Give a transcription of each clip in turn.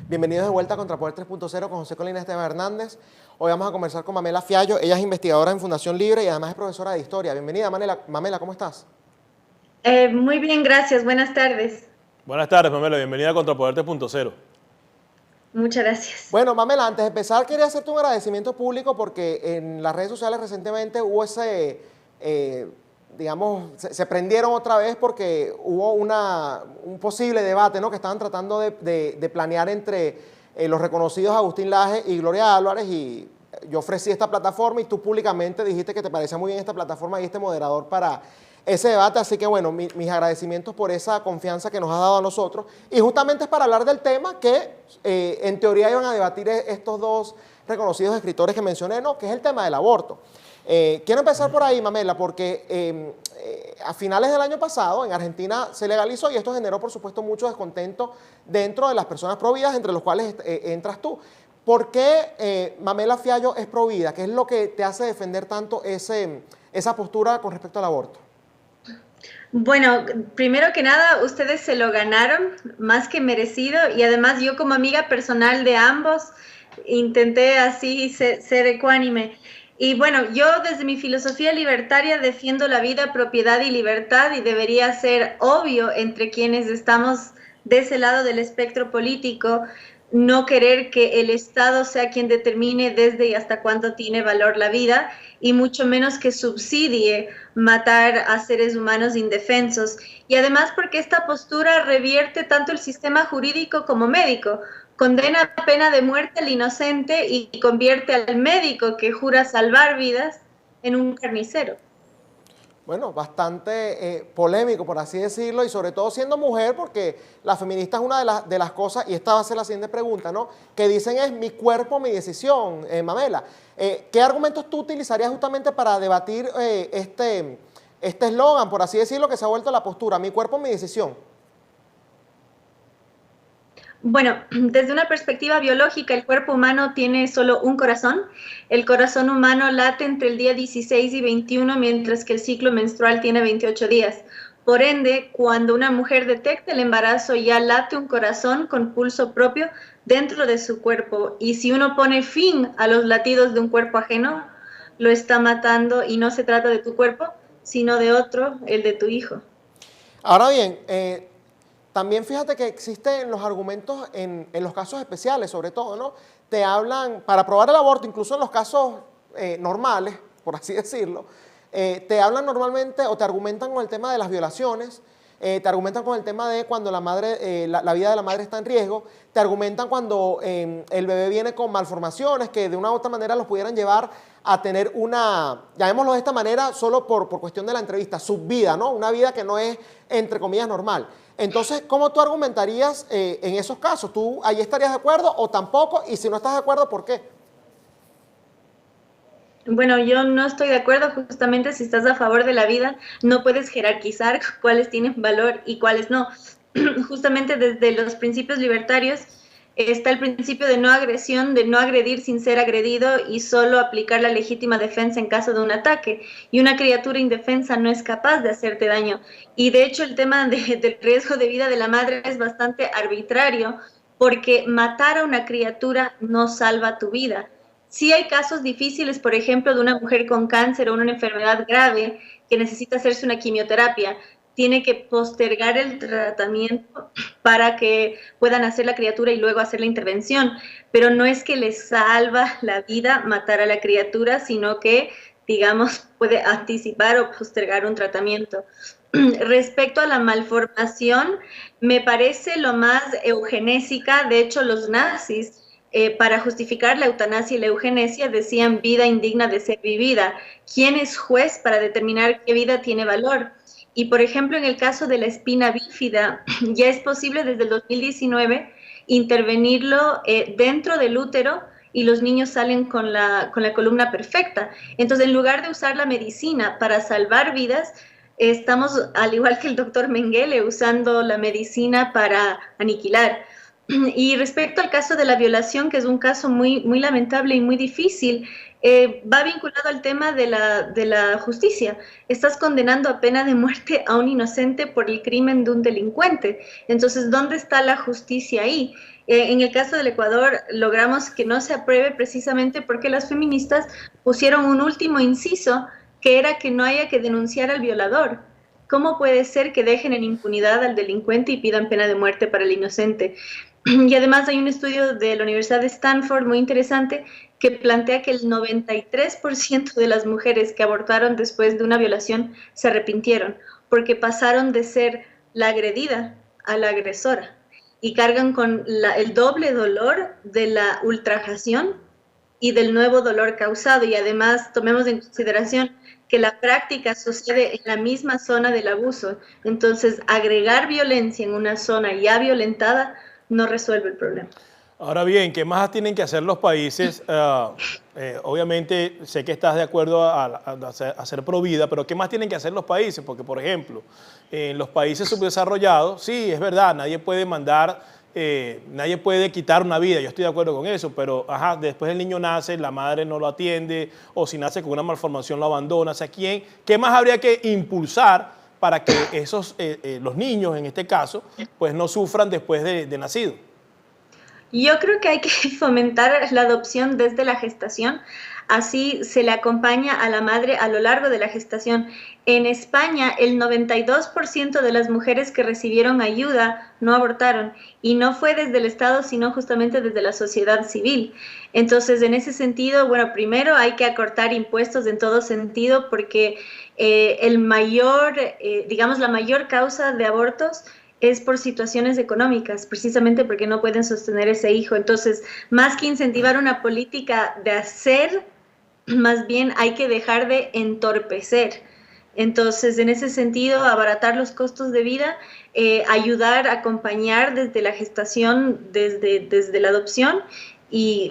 Bienvenidos de vuelta a Contrapoder 3.0 con José Colina Esteban Hernández. Hoy vamos a conversar con Mamela Fiallo. Ella es investigadora en Fundación Libre y además es profesora de Historia. Bienvenida, Mamela, ¿cómo estás? Muy bien, gracias. Buenas tardes. Buenas tardes, Mamela. Bienvenida a Contrapoder 3.0. Muchas gracias. Bueno, Mamela, antes de empezar quería hacerte un agradecimiento público porque en las redes sociales recientemente hubo digamos, se prendieron otra vez porque hubo un posible debate, ¿no?, que estaban tratando de planear entre los reconocidos Agustín Laje y Gloria Álvarez, y yo ofrecí esta plataforma y tú públicamente dijiste que te parecía muy bien esta plataforma y este moderador para ese debate, así que bueno, mis agradecimientos por esa confianza que nos has dado a nosotros, y justamente es para hablar del tema que en teoría iban a debatir estos dos reconocidos escritores que mencioné, ¿no?, que es el tema del aborto. Quiero empezar por ahí, Mamela, porque a finales del año pasado en Argentina se legalizó y esto generó, por supuesto, mucho descontento dentro de las personas providas, entre los cuales entras tú. ¿Por qué Mamela Fiallo es provida? ¿Qué es lo que te hace defender tanto esa postura con respecto al aborto? Bueno, primero que nada, ustedes se lo ganaron más que merecido, y además yo, como amiga personal de ambos, intenté así ser ecuánime. Y bueno, yo desde mi filosofía libertaria defiendo la vida, propiedad y libertad, y debería ser obvio entre quienes estamos de ese lado del espectro político no querer que el Estado sea quien determine desde y hasta cuándo tiene valor la vida, y mucho menos que subsidie matar a seres humanos indefensos. Y además porque esta postura revierte tanto el sistema jurídico como médico. Condena a pena de muerte al inocente y convierte al médico que jura salvar vidas en un carnicero. Bueno, bastante polémico, por así decirlo, y sobre todo siendo mujer, porque la feminista es una de las cosas, y esta va a ser la siguiente pregunta, ¿no?, que dicen es mi cuerpo, mi decisión. Mamela, ¿qué argumentos tú utilizarías justamente para debatir este eslogan, por así decirlo, que se ha vuelto la postura, mi cuerpo, mi decisión? Bueno, desde una perspectiva biológica, el cuerpo humano tiene solo un corazón. El corazón humano late entre el día 16 y 21, mientras que el ciclo menstrual tiene 28 días. Por ende, cuando una mujer detecta el embarazo, ya late un corazón con pulso propio dentro de su cuerpo. Y si uno pone fin a los latidos de un cuerpo ajeno, lo está matando, y no se trata de tu cuerpo, sino de otro, el de tu hijo. Ahora bien, también fíjate que existen los argumentos en los casos especiales, sobre todo, ¿no? Te hablan, para probar el aborto, incluso en los casos normales, por así decirlo, te hablan normalmente o te argumentan con el tema de las violaciones, te argumentan con el tema de cuando la vida de la madre está en riesgo, te argumentan cuando el bebé viene con malformaciones que de una u otra manera los pudieran llevar a tener una, llamémoslo de esta manera, solo por cuestión de la entrevista, subvida, ¿no?, una vida que no es, entre comillas, normal. Entonces, ¿cómo tú argumentarías en esos casos? ¿Tú ahí estarías de acuerdo o tampoco? Y si no estás de acuerdo, ¿por qué? Bueno, yo no estoy de acuerdo. Justamente, si estás a favor de la vida, no puedes jerarquizar cuáles tienen valor y cuáles no. Justamente desde los principios libertarios está el principio de no agresión, de no agredir sin ser agredido y solo aplicar la legítima defensa en caso de un ataque. Y una criatura indefensa no es capaz de hacerte daño. Y de hecho el tema del riesgo de vida de la madre es bastante arbitrario, porque matar a una criatura no salva tu vida. Sí hay casos difíciles, por ejemplo, de una mujer con cáncer o una enfermedad grave que necesita hacerse una quimioterapia. Tiene que postergar el tratamiento para que puedan hacer la criatura y luego hacer la intervención. Pero no es que les salva la vida matar a la criatura, sino que, digamos, puede anticipar o postergar un tratamiento. Respecto a la malformación, me parece lo más eugenésica. De hecho, los nazis, para justificar la eutanasia y la eugenesia, decían vida indigna de ser vivida. ¿Quién es juez para determinar qué vida tiene valor? Y, por ejemplo, en el caso de la espina bífida, ya es posible desde el 2019 intervenirlo dentro del útero, y los niños salen con la columna perfecta. Entonces, en lugar de usar la medicina para salvar vidas, estamos, al igual que el doctor Mengele, usando la medicina para aniquilar. Y respecto al caso de la violación, que es un caso muy, muy lamentable y muy difícil, va vinculado al tema de la justicia. Estás condenando a pena de muerte a un inocente por el crimen de un delincuente. Entonces, ¿dónde está la justicia ahí? En el caso del Ecuador, logramos que no se apruebe precisamente porque las feministas pusieron un último inciso, que era que no haya que denunciar al violador. ¿Cómo puede ser que dejen en impunidad al delincuente y pidan pena de muerte para el inocente? Y además hay un estudio de la Universidad de Stanford muy interesante que plantea que el 93% de las mujeres que abortaron después de una violación se arrepintieron, porque pasaron de ser la agredida a la agresora y cargan con el doble dolor de la ultrajación y del nuevo dolor causado. Y además tomemos en consideración que la práctica sucede en la misma zona del abuso. Entonces, agregar violencia en una zona ya violentada no resuelve el problema. Ahora bien, ¿qué más tienen que hacer los países? Obviamente sé que estás de acuerdo a ser pro vida, pero ¿qué más tienen que hacer los países? Porque, por ejemplo, en los países subdesarrollados, sí, es verdad, nadie puede mandar, nadie puede quitar una vida, yo estoy de acuerdo con eso, pero después el niño nace, la madre no lo atiende, o si nace con una malformación lo abandona. O sea, ¿qué más habría que impulsar para que los niños, en este caso, pues no sufran después de nacido? Yo creo que hay que fomentar la adopción desde la gestación, así se le acompaña a la madre a lo largo de la gestación. En España, el 92% de las mujeres que recibieron ayuda no abortaron, y no fue desde el Estado, sino justamente desde la sociedad civil. Entonces, en ese sentido, bueno, primero hay que acortar impuestos en todo sentido, porque la mayor causa de abortos es por situaciones económicas, precisamente porque no pueden sostener ese hijo. Entonces, más que incentivar una política de hacer, más bien hay que dejar de entorpecer. Entonces, en ese sentido, abaratar los costos de vida, ayudar, acompañar desde la gestación, desde la adopción, y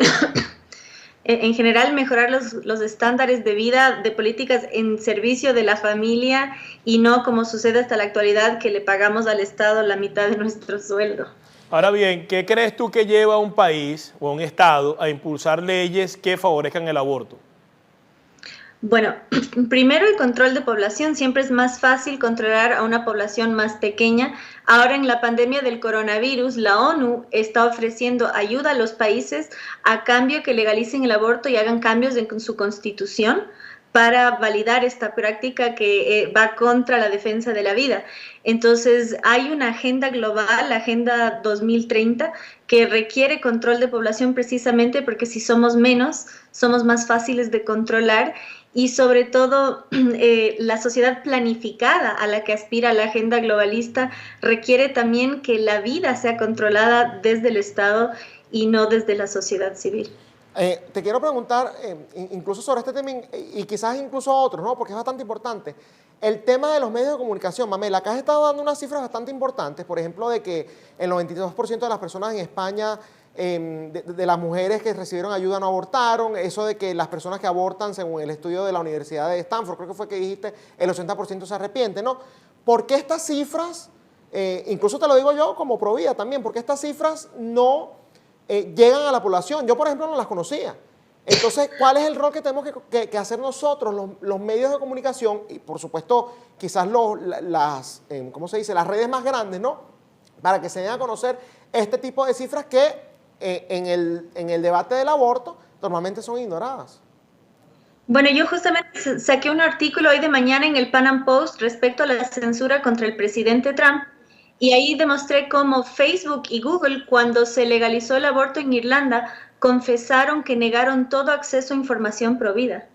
en general mejorar los estándares de vida, de políticas en servicio de la familia, y no como sucede hasta la actualidad, que le pagamos al Estado la mitad de nuestro sueldo. Ahora bien, ¿qué crees tú que lleva a un país o a un Estado a impulsar leyes que favorezcan el aborto? Bueno, primero el control de población. Siempre es más fácil controlar a una población más pequeña. Ahora, en la pandemia del coronavirus, la ONU está ofreciendo ayuda a los países a cambio que legalicen el aborto y hagan cambios en su constitución para validar esta práctica que va contra la defensa de la vida. Entonces, hay una agenda global, la Agenda 2030, que requiere control de población precisamente porque si somos menos, somos más fáciles de controlar. Y sobre todo, la sociedad planificada a la que aspira la agenda globalista requiere también que la vida sea controlada desde el Estado y no desde la sociedad civil. Te quiero preguntar, incluso sobre este tema y quizás incluso otros, ¿no? Porque es bastante importante. El tema de los medios de comunicación, Mamela, acá has estado dando unas cifras bastante importantes, por ejemplo, de que el 92% de las personas en España, de las mujeres que recibieron ayuda no abortaron, eso de que las personas que abortan, según el estudio de la Universidad de Stanford, creo que fue que dijiste, el 80% se arrepiente, ¿no? ¿Por qué estas cifras, incluso te lo digo yo como pro vida también, por qué estas cifras no llegan a la población? Yo, por ejemplo, no las conocía. Entonces, ¿cuál es el rol que tenemos que hacer nosotros, los medios de comunicación, y por supuesto, quizás ¿cómo se dice?, las redes más grandes, ¿no?, para que se den a conocer este tipo de cifras que en el debate del aborto normalmente son ignoradas? Bueno, yo justamente saqué un artículo hoy de mañana en el Pan Am Post respecto a la censura contra el presidente Trump, y ahí demostré cómo Facebook y Google, cuando se legalizó el aborto en Irlanda, confesaron que negaron todo acceso a información pro vida.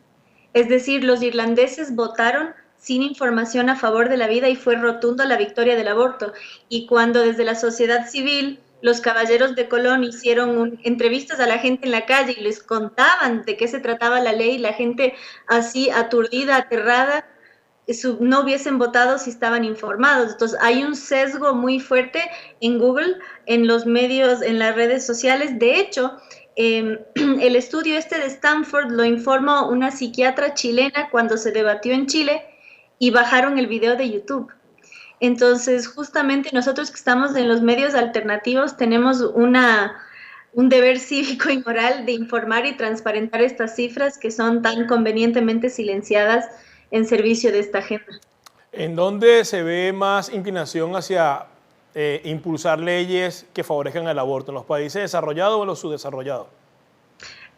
Es decir, los irlandeses votaron sin información a favor de la vida y fue rotunda la victoria del aborto. Y cuando desde la sociedad civil los caballeros de Colón hicieron entrevistas a la gente en la calle y les contaban de qué se trataba la ley, la gente así aturdida, aterrada, no hubiesen votado si estaban informados. Entonces hay un sesgo muy fuerte en Google, en los medios, en las redes sociales. De hecho, el estudio de Stanford lo informó una psiquiatra chilena cuando se debatió en Chile y bajaron el video de YouTube. Entonces, justamente nosotros que estamos en los medios alternativos tenemos un deber cívico y moral de informar y transparentar estas cifras que son tan convenientemente silenciadas en servicio de esta agenda. ¿En dónde se ve más inclinación hacia impulsar leyes que favorezcan el aborto, en los países desarrollados o en los subdesarrollados?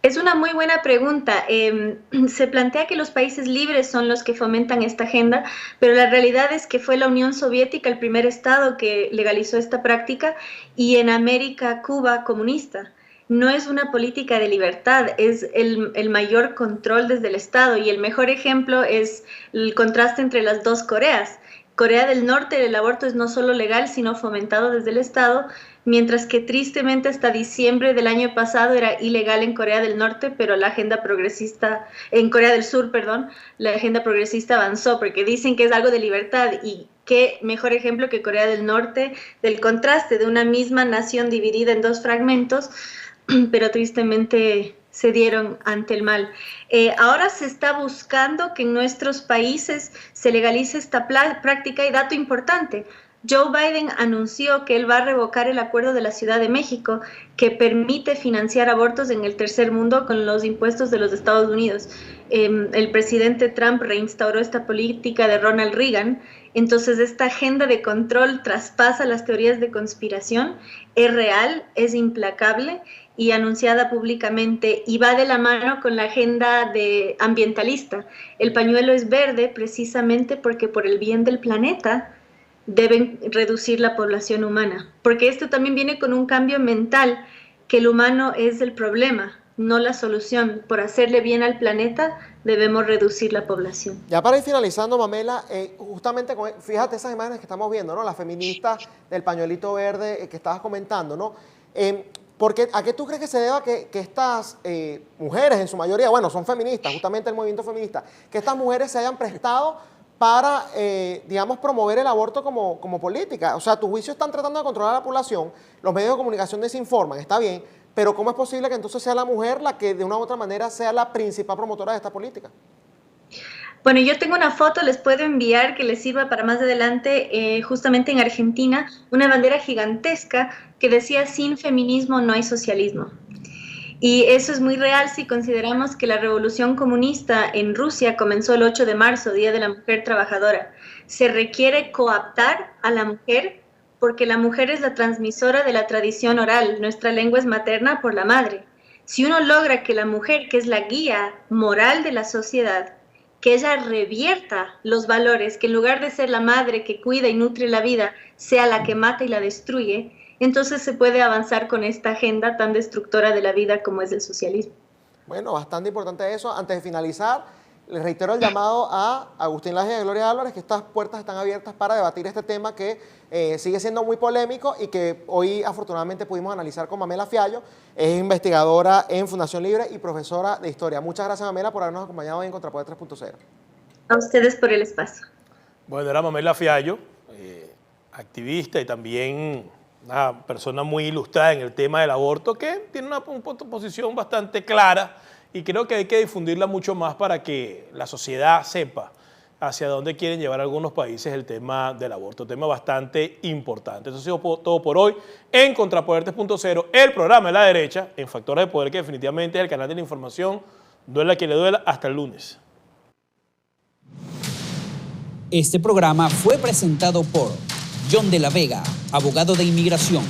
Es una muy buena pregunta. Se plantea que los países libres son los que fomentan esta agenda, pero la realidad es que fue la Unión Soviética el primer estado que legalizó esta práctica, y en América, Cuba, comunista. No es una política de libertad, es el mayor control desde el Estado, y el mejor ejemplo es el contraste entre las dos Coreas. Corea del Norte, el aborto es no solo legal, sino fomentado desde el Estado, mientras que tristemente hasta diciembre del año pasado era ilegal en Corea del Norte, pero la agenda progresista, en Corea del Sur, perdón, la agenda progresista avanzó, porque dicen que es algo de libertad, y qué mejor ejemplo que Corea del Norte, del contraste de una misma nación dividida en dos fragmentos, pero tristemente se dieron ante el mal. Ahora se está buscando que en nuestros países se legalice esta práctica, y dato importante, Joe Biden anunció que él va a revocar el acuerdo de la Ciudad de México que permite financiar abortos en el tercer mundo con los impuestos de los Estados Unidos. El presidente Trump reinstauró esta política de Ronald Reagan. Entonces, esta agenda de control traspasa las teorías de conspiración, es real, es implacable y anunciada públicamente, y va de la mano con la agenda ambientalista. El pañuelo es verde precisamente porque por el bien del planeta deben reducir la población humana, porque esto también viene con un cambio mental, que el humano es el problema, no la solución. Por hacerle bien al planeta debemos reducir la población. Ya para ir finalizando, Mamela, justamente fíjate esas imágenes que estamos viendo, ¿no? Las feministas del pañuelito verde que estabas comentando, ¿no? ¿A qué tú crees que se deba que estas mujeres, en su mayoría, bueno, son feministas, justamente el movimiento feminista, que estas mujeres se hayan prestado para, digamos, promover el aborto como política? O sea, a tu juicio están tratando de controlar a la población, los medios de comunicación desinforman, está bien, pero ¿cómo es posible que entonces sea la mujer la que de una u otra manera sea la principal promotora de esta política? Bueno, yo tengo una foto, les puedo enviar, que les sirva para más adelante, justamente en Argentina, una bandera gigantesca que decía: sin feminismo no hay socialismo. Y eso es muy real si consideramos que la revolución comunista en Rusia comenzó el 8 de marzo, Día de la Mujer Trabajadora. Se requiere coaptar a la mujer porque la mujer es la transmisora de la tradición oral, nuestra lengua es materna por la madre. Si uno logra que la mujer, que es la guía moral de la sociedad, que ella revierta los valores, que en lugar de ser la madre que cuida y nutre la vida, sea la que mata y la destruye, entonces se puede avanzar con esta agenda tan destructora de la vida como es el socialismo. Bueno, bastante importante eso. Antes de finalizar, les reitero el llamado a Agustín Laje y a Gloria Álvarez, que estas puertas están abiertas para debatir este tema que sigue siendo muy polémico y que hoy afortunadamente pudimos analizar con Mamela Fiallo. Es investigadora en Fundación Libre y profesora de Historia. Muchas gracias, Mamela, por habernos acompañado hoy en Contrapoder 3.0. A ustedes por el espacio. Bueno, era Mamela Fiallo, activista y también una persona muy ilustrada en el tema del aborto, que tiene una posición bastante clara, y creo que hay que difundirla mucho más para que la sociedad sepa hacia dónde quieren llevar algunos países el tema del aborto, tema bastante importante. Eso ha sido todo por hoy en Contrapoder 3.0, el programa de la derecha, en Factores de Poder, que definitivamente es el canal de la información. Duela a quien le duela. Hasta el lunes. Este programa fue presentado por John de la Vega, abogado de inmigración.